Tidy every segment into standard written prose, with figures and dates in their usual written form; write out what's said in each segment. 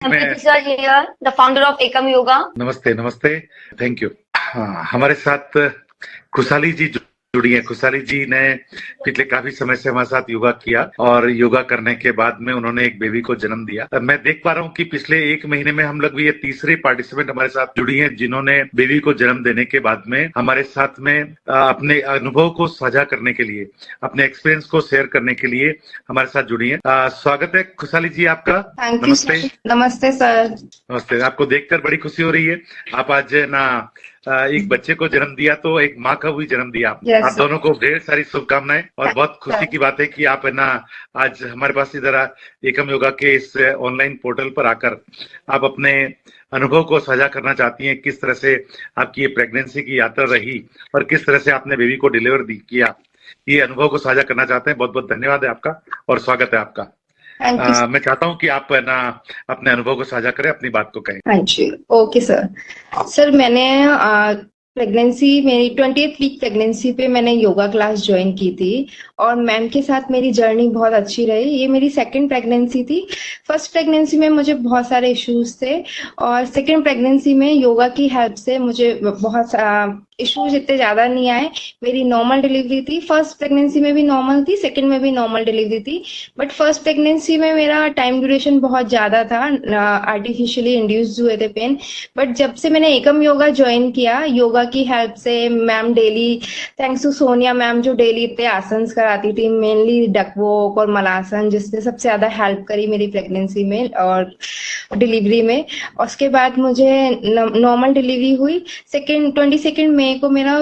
मैं Preeti sir here, the founder of Ekam Yoga. नमस्ते नमस्ते। Thank you. हाँ, हमारे साथ खुशहाली जी जुड़ी हैं। खुशहाली जी ने पिछले काफी समय से हमारे साथ योगा किया और योगा करने के बाद में उन्होंने एक बेबी को जन्म दिया। मैं देख पा रहा हूँ कि पिछले 1 महीने में हम लोग भी ये तीसरे पार्टिसिपेंट हमारे साथ जुड़ी हैं जिन्होंने बेबी को जन्म देने के बाद में हमारे साथ में अपने अनुभव को साझा करने के लिए, अपने एक्सपीरियंस को शेयर करने के लिए हमारे साथ जुड़ी हैं। स्वागत है खुशहाली जी आपका। थैंक यू नमस्ते। सर। नमस्ते सर। नमस्ते। आपको देखकर बड़ी खुशी हो रही है। आप आज ना एक बच्चे को जन्म दिया, तो एक माँ का भी जन्म दिया। Yes, आप sir. दोनों को ढेर सारी शुभकामनाएं और बहुत खुशी की बात है कि आप है ना आज हमारे पास इधर एकम योगा के इस ऑनलाइन पोर्टल पर आकर आप अपने अनुभव को साझा करना चाहती हैं। किस तरह से आपकी ये प्रेगनेंसी की यात्रा रही और किस तरह से आपने बेबी को डिलीवर किया, ये अनुभव को साझा करना चाहते हैं। बहुत बहुत धन्यवाद है आपका और स्वागत है आपका। Thank you. मैं चाहता हूं कि आप है ना अपने अनुभव को साझा करें, अपनी बात को कहें। हाँ जी, ओके सर। सर मैंने प्रेगनेंसी मेरी 20th वीक प्रेगनेंसी पे मैंने योगा क्लास ज्वाइन की थी और मैम के साथ मेरी जर्नी बहुत अच्छी रही। ये मेरी सेकंड प्रेगनेंसी थी। फर्स्ट प्रेगनेंसी में मुझे बहुत सारे इश्यूज थे और सेकंड प्रेगनेंसी में योगा की हेल्प से मुझे बहुत इश्यूज इतने ज्यादा नहीं आए। मेरी नॉर्मल डिलीवरी थी। फर्स्ट प्रेगनेंसी में भी नॉर्मल थी, सेकंड में भी नॉर्मल डिलीवरी थी। बट फर्स्ट प्रेगनेंसी में मेरा टाइम ड्यूरेशन बहुत ज्यादा था, आर्टिफिशियली इंड्यूस्ड हुए थे पेन। बट जब से मैंने एकम योगा ज्वाइन किया, योगा की हेल्प से ma'am daily, thanks to Sonia ma'am जो डेली इतने आसन कराती थी, मेनली डक वॉक और मलासन, जिसने सबसे ज्यादा हेल्प करी मेरी प्रेगनेंसी में और डिलीवरी में। और उसके बाद मुझे नॉर्मल डिलीवरी हुई। 22 मई को मेरा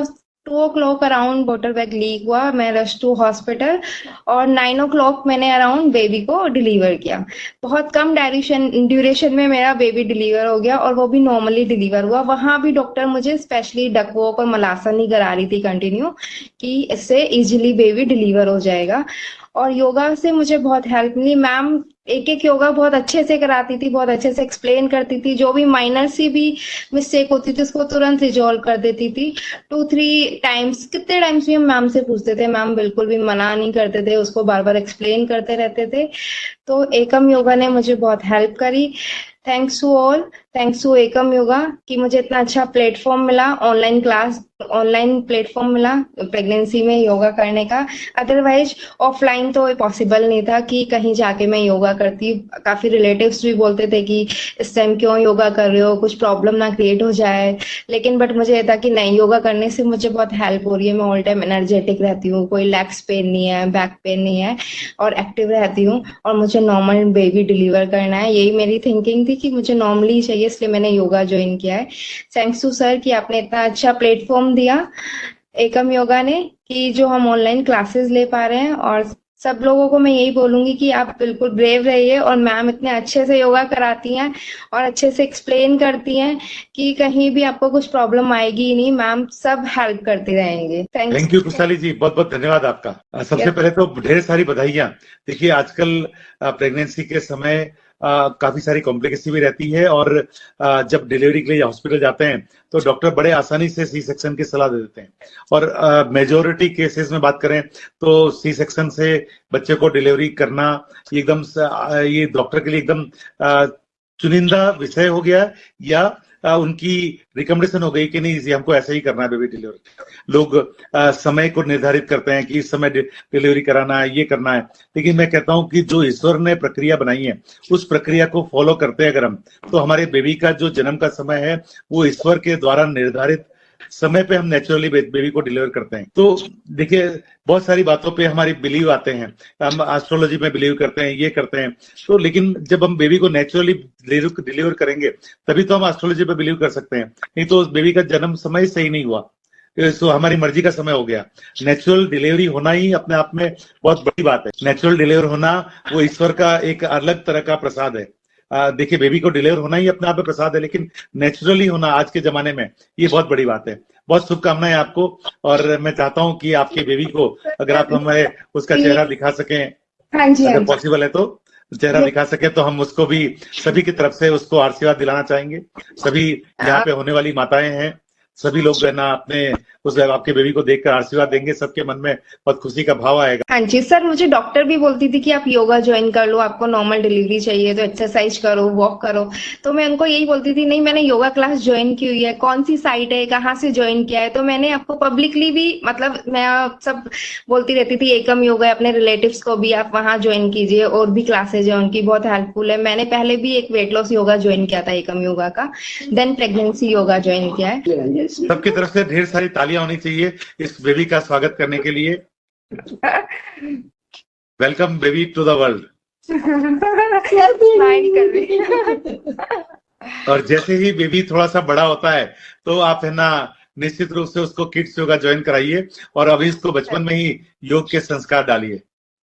2 o'clock around water bag leak हुआ। मैं रश टू हॉस्पिटल और 9 o'clock मैंने अराउंड बेबी को डिलीवर किया। बहुत कम ड्यूरेशन में मेरा बेबी डिलीवर हो गया और वो भी नॉर्मली डिलीवर हुआ। वहां भी डॉक्टर मुझे स्पेशली डक वॉक और मलासन ही करा रही थी कंटिन्यू, कि इससे इजीली बेबी डिलीवर हो जाएगा। और योगा से मुझे बहुत हेल्प मिली। मैम एक एक योगा बहुत अच्छे से कराती थी, बहुत अच्छे से एक्सप्लेन करती थी। जो भी माइनर सी भी मिस्टेक होती थी उसको तुरंत रिजॉल्व कर देती थी। 2-3 टाइम्स, कितने टाइम्स भी हम मैम से पूछते थे, मैम बिल्कुल भी मना नहीं करते थे, उसको बार बार एक्सप्लेन करते रहते थे। तो एकम योगा ने मुझे बहुत हेल्प करी। Thanks to all, thanks to Ekam yoga कि मुझे इतना अच्छा प्लेटफॉर्म मिला, ऑनलाइन प्लेटफॉर्म मिला प्रेगनेंसी में योगा करने का। अदरवाइज ऑफलाइन तो पॉसिबल नहीं था कि कहीं जाके मैं योगा करती। काफी रिलेटिव्स भी बोलते थे कि इस टाइम क्यों योगा कर रहे हो, कुछ प्रॉब्लम ना क्रिएट हो जाए। लेकिन बट मुझे था कि नहीं, योगा करने से मुझे बहुत हेल्प हो रही है। मैं ऑल टाइम एनर्जेटिक रहती हूँ, कोई लेग्स पेन नहीं है, बैक पेन नहीं है और एक्टिव रहती हूँ। और मुझे नॉर्मल बेबी डिलीवर करना है, यही मेरी थिंकिंग थी कि मुझे नॉर्मली चाहिए, इसलिए मैंने योगा ज्वाइन किया है। थैंक्स टू सर कि आपने इतना अच्छा प्लेटफॉर्म दिया एकम योगा ने, कि जो हम ऑनलाइन क्लासेस ले पा रहे हैं। और सब लोगों को मैं यही बोलूंगी कि आप बिल्कुल ब्रेव रहिए। और मैम इतने अच्छे से योगा कराती हैं और अच्छे से एक्सप्लेन करती हैं कि कहीं भी आपको कुछ प्रॉब्लम आएगी ही नहीं। मैम सब हेल्प करते रहेंगे। थैंक यू खुशहाली जी, बहुत बहुत धन्यवाद आपका। सबसे पहले तो ढेर सारी बधाइयां। देखिए आजकल प्रेगनेंसी के समय काफी सारी कॉम्प्लिकेसी भी रहती है और जब डिलीवरी के लिए हॉस्पिटल जाते हैं तो डॉक्टर बड़े आसानी से सी सेक्शन की सलाह दे देते हैं। और मेजोरिटी केसेस में बात करें तो सी सेक्शन से बच्चे को डिलीवरी करना एकदम ये डॉक्टर के लिए एकदम चुनिंदा विषय हो गया, या उनकी रिकमेंडेशन हो गई कि नहीं जी हमको ऐसे ही करना है बेबी डिलीवरी। लोग समय को निर्धारित करते हैं कि इस समय डिलीवरी कराना है, ये करना है। लेकिन मैं कहता हूं कि जो ईश्वर ने प्रक्रिया बनाई है उस प्रक्रिया को फॉलो करते हैं अगर हम, तो हमारे बेबी का जो जन्म का समय है वो ईश्वर के द्वारा निर्धारित समय पे हम नेचुरली बेबी को डिलीवर करते हैं। तो देखिए बहुत सारी बातों पे हमारी बिलीव आते हैं, हम एस्ट्रोलॉजी में बिलीव करते हैं, ये करते हैं। तो लेकिन जब हम बेबी को नेचुरली डिलीवर करेंगे तभी तो हम एस्ट्रोलॉजी पे बिलीव कर सकते हैं। नहीं तो उस बेबी का जन्म समय सही नहीं हुआ, तो हमारी मर्जी का समय हो गया। नेचुरल डिलीवरी होना ही अपने आप में बहुत बड़ी बात है। नेचुरल डिलीवर होना वो ईश्वर का एक अलग तरह का प्रसाद है। देखिए बेबी को डिलीवर होना ही अपने आप में प्रसाद है, लेकिन नेचुरली होना आज के जमाने में ये बहुत बड़ी बात है। बहुत शुभकामनाएं आपको। और मैं चाहता हूं कि आपके बेबी को अगर आप हमें उसका चेहरा दिखा सकें, हाँ जी, अगर पॉसिबल है तो चेहरा दिखा सके तो हम उसको भी सभी की तरफ से उसको आशीर्वाद दिलाना चाहेंगे। सभी यहाँ पे होने वाली माताएं हैं, सभी लोग है ना अपने उस आपके बेबी को देखकर आशीर्वाद देंगे, सबके मन में बहुत खुशी का भाव आएगा। हाँ जी सर, मुझे डॉक्टर भी बोलती थी कि आप योगा ज्वाइन कर लो, आपको नॉर्मल डिलीवरी चाहिए तो एक्सरसाइज करो, वॉक करो। तो मैं उनको यही बोलती थी, नहीं मैंने योगा क्लास ज्वाइन की हुई है, कौन सी साइट है, कहाँ से ज्वाइन किया है। तो मैंने आपको पब्लिकली भी, मतलब मैं सब बोलती रहती थी, एकम योगा है, अपने रिलेटिव्स को भी आप वहाँ ज्वाइन कीजिए, और भी क्लासेज है उनकी, बहुत हेल्पफुल है। मैंने पहले भी एक वेट लॉस योगा ज्वाइन किया था एकम योगा का, देन प्रेगनेंसी योगा ज्वाइन किया है। सबकी तरफ से ढेर सारी तालियां होनी चाहिए इस बेबी का स्वागत करने के लिए। Welcome baby to the world. Smile कर रही। और जैसे ही बेबी थोड़ा सा बड़ा होता है तो आप है ना निश्चित रूप से उसको किड्स योगा ज्वाइन कराइए और अभी इसको बचपन में ही योग के संस्कार डालिए।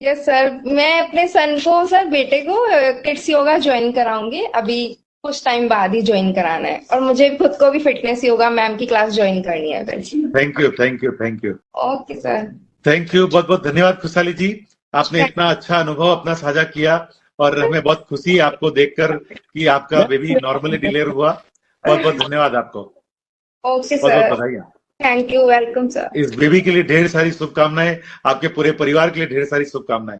यस सर, मैं अपने सन को, सर बेटे को किड्स योगा ज्वाइन कराऊंगी, अभी कुछ टाइम बाद ही ज्वाइन कराना है। और मुझे खुद को भी फिटनेस योगा मैम की क्लास ज्वाइन करनी है। Thank you thank you thank you. Okay sir, thank you, बहुत बहुत धन्यवाद खुशहाली जी, आपने इतना अच्छा अनुभव अपना साझा किया और हमें बहुत खुशी है आपको देखकर कि आपका बेबी नॉर्मली डिलीवर हुआ। बहुत बहुत धन्यवाद आपको। ओके बहुत बहुत सर, बधाई। Thank you, welcome sir. इस बेबी के लिए ढेर सारी शुभकामनाएं, आपके पूरे परिवार के लिए ढेर सारी शुभकामनाएं।